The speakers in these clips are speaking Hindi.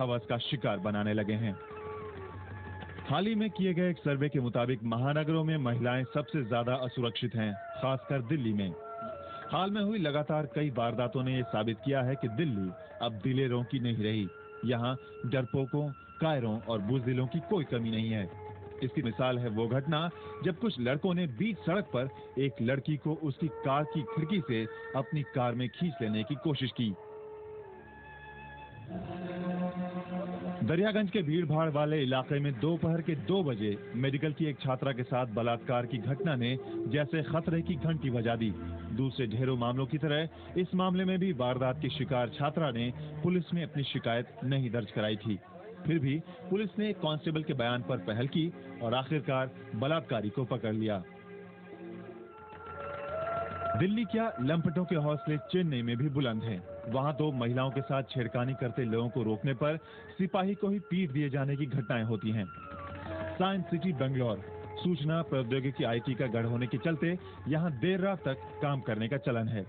हवस का शिकार बनाने लगे हैं। हाल ही में किए गए एक सर्वे के मुताबिक महानगरों में महिलाएं सबसे ज्यादा असुरक्षित हैं, खासकर दिल्ली में। हाल में हुई लगातार कई वारदातों ने यह साबित किया है कि दिल्ली अब दिलेरों की नहीं रही। यहाँ डरपोकों, कायरों और बुज़दिलों की कोई कमी नहीं है। इसकी मिसाल है वो घटना जब कुछ लड़कों ने बीच सड़क पर एक लड़की को उसकी कार की खिड़की से अपनी कार में खींच लेने की कोशिश की। दरियागंज के भीड़ भाड़ वाले इलाके में दोपहर के 2 बजे मेडिकल की एक छात्रा के साथ बलात्कार की घटना ने जैसे खतरे की घंटी बजा दी। दूसरे ढेरों मामलों की तरह इस मामले में भी वारदात की शिकार छात्रा ने पुलिस में अपनी शिकायत नहीं दर्ज कराई थी। फिर भी पुलिस ने कांस्टेबल के बयान पर पहल की और आखिरकार बलात्कारी को पकड़ लिया। दिल्ली क्या, लंपटों के हौसले चेन्नई में भी बुलंद हैं। वहां तो महिलाओं के साथ छेड़खानी करते लोगों को रोकने पर सिपाही को ही पीट दिए जाने की घटनाएं होती हैं। साइंस सिटी बेंगलोर सूचना प्रौद्योगिकी आईटी का गढ़ होने के चलते यहां देर रात तक काम करने का चलन है।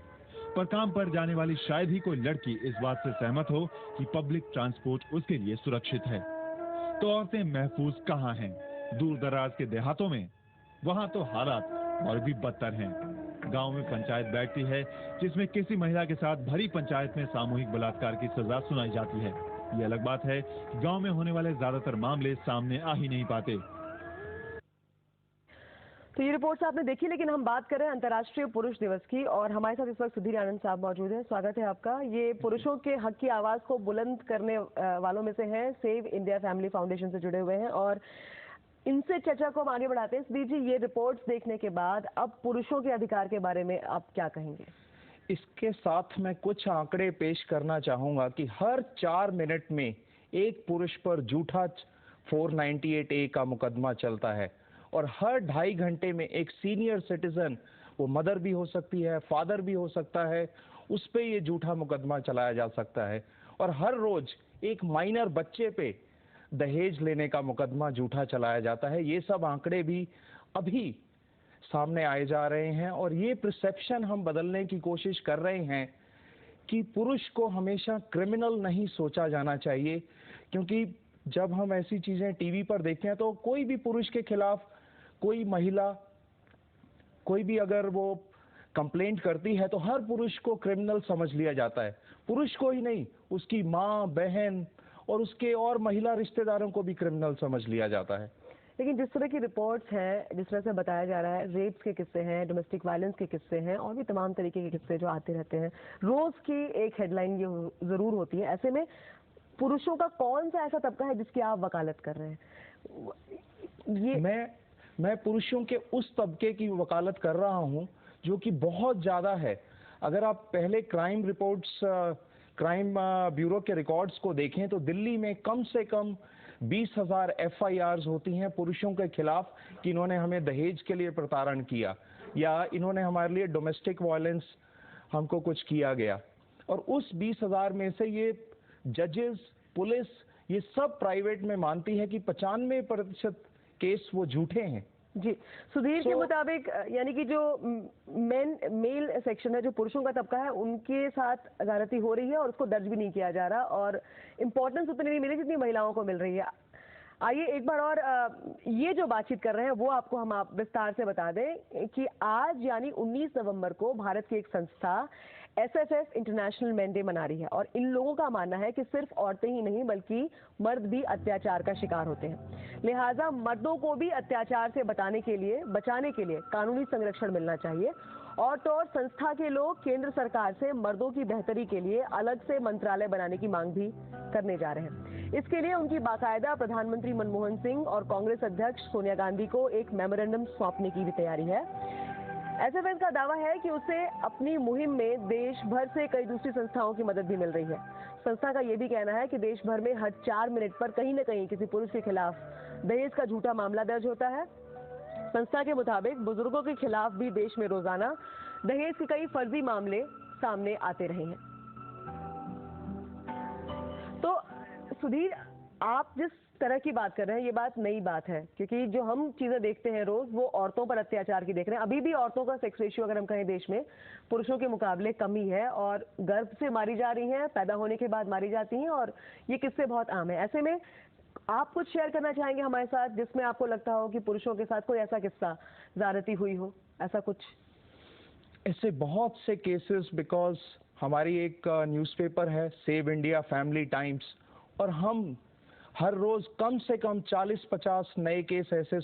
पर काम पर जाने वाली शायद ही कोई लड़की इस बात से सहमत हो कि पब्लिक ट्रांसपोर्ट उसके लिए सुरक्षित है। तो औरतें महफूज कहाँ हैं? दूर दराज के देहातों में? वहां तो हालात और भी बदतर हैं। गांव में पंचायत बैठती है जिसमें किसी महिला के साथ भरी पंचायत में सामूहिक बलात्कार की सजा सुनाई जाती है। ये अलग बात है, गांव में होने वाले ज्यादातर मामले सामने आ ही नहीं पाते। तो ये रिपोर्ट्स आपने देखी, लेकिन हम बात कर रहे हैं अंतर्राष्ट्रीय पुरुष दिवस की और हमारे साथ इस वक्त सुधीर आनंद साहब मौजूद हैं। स्वागत है आपका। ये पुरुषों के हक की आवाज को बुलंद करने वालों में से हैं, सेव इंडिया फैमिली फाउंडेशन से जुड़े हुए हैं और इनसे चर्चा को हम आगे बढ़ाते हैं। सुधीर जी, ये रिपोर्ट्स देखने के बाद अब पुरुषों के अधिकार के बारे में आप क्या कहेंगे? इसके साथ मैं कुछ आंकड़े पेश करना चाहूंगा कि हर 4 मिनट में एक पुरुष पर झूठा 498A का मुकदमा चलता है और हर 2.5 घंटे में एक सीनियर सिटीजन, वो मदर भी हो सकती है, फादर भी हो सकता है, उस पे ये झूठा मुकदमा चलाया जा सकता है। और हर रोज एक माइनर बच्चे पे दहेज लेने का मुकदमा झूठा चलाया जाता है। ये सब आंकड़े भी अभी सामने आए जा रहे हैं और ये परसेप्शन हम बदलने की कोशिश कर रहे हैं कि पुरुष को हमेशा क्रिमिनल नहीं सोचा जाना चाहिए, क्योंकि जब हम ऐसी चीजें टीवी पर देखते हैं तो कोई भी पुरुष के खिलाफ कोई महिला कोई भी अगर वो कंप्लेंट करती है तो हर पुरुष को क्रिमिनल समझ लिया जाता है। पुरुष को ही नहीं, उसकी माँ, बहन और उसके और महिला रिश्तेदारों को भी क्रिमिनल समझ लिया जाता है। लेकिन जिस तरह की रिपोर्ट्स हैं, जिस तरह से बताया जा रहा है, रेप्स के किस्से हैं, डोमेस्टिक वायलेंस के किस्से हैं और भी तमाम तरीके के किस्से जो आते रहते हैं, रोज की एक हेडलाइन ये जरूर होती है। ऐसे में पुरुषों का कौन सा ऐसा तबका है जिसकी आप वकालत कर रहे हैं? ये मैं पुरुषों के उस तबके की वकालत कर रहा हूं जो कि बहुत ज्यादा है। अगर आप पहले क्राइम ब्यूरो के रिकॉर्ड्स को देखें तो दिल्ली में कम से कम 20,000 FIRs होती हैं पुरुषों के खिलाफ कि इन्होंने हमें दहेज के लिए प्रताड़न किया या इन्होंने हमारे लिए डोमेस्टिक वायलेंस हमको कुछ किया गया। और उस 20,000 में से ये जजेस, पुलिस, ये सब प्राइवेट में मानती है कि 95% केस वो झूठे हैं। जी, सुधीर के मुताबिक यानी कि जो मेल सेक्शन है, जो पुरुषों का तबका है, उनके साथ ज्यादती हो रही है और उसको दर्ज भी नहीं किया जा रहा और इम्पोर्टेंस उतनी नहीं मिली जितनी महिलाओं को मिल रही है। आइए एक बार और ये जो बातचीत कर रहे हैं वो आपको हम विस्तार से बता दें कि आज यानी 19 नवंबर को भारत की एक संस्था SFF इंटरनेशनल मैन डे मना रही है और इन लोगों का मानना है कि सिर्फ औरतें ही नहीं बल्कि मर्द भी अत्याचार का शिकार होते हैं। लिहाजा मर्दों को भी अत्याचार से बचाने के लिए कानूनी संरक्षण मिलना चाहिए। और तो और संस्था के लोग केंद्र सरकार से मर्दों की बेहतरी के लिए अलग से मंत्रालय बनाने की मांग भी करने जा रहे हैं। इसके लिए उनकी बाकायदा प्रधानमंत्री मनमोहन सिंह और कांग्रेस अध्यक्ष सोनिया गांधी को एक मेमोरेंडम सौंपने की भी तैयारी है। SFF का दावा है कि उसे अपनी मुहिम में देश भर से कई दूसरी संस्थाओं की मदद भी मिल रही है। संस्था का यह भी कहना है कि देश भर में हर 4 मिनट पर कहीं न कहीं किसी पुरुष के खिलाफ दहेज का झूठा मामला दर्ज होता है। संस्था के मुताबिक बुजुर्गों के खिलाफ भी देश में रोजाना दहेज के कई फर्जी मामले सामने आते रहे हैं। तो सुधीर, आप जिस तरह की बात कर रहे हैं ये बात नई बात है, क्योंकि जो हम चीजें देखते हैं रोज वो औरतों पर अत्याचार की देख रहे हैं। अभी भी औरतों का सेक्स रेशियो अगर हम कहें देश में पुरुषों के मुकाबले कमी है, और गर्भ से मारी जा रही हैं, पैदा होने के बाद मारी जाती हैं, और ये किस्से बहुत आम है। ऐसे में आप कुछ शेयर करना चाहेंगे हमारे साथ जिसमें आपको लगता हो कि पुरुषों के साथ कोई ऐसा किस्सा ज्यादती हुई हो, ऐसा कुछ? ऐसे बहुत से केसेस, बिकॉज हमारी एक न्यूज़पेपर है सेव इंडिया फैमिली टाइम्स, और हम हर रोज कम से कम 40-50 नए केस ऐसे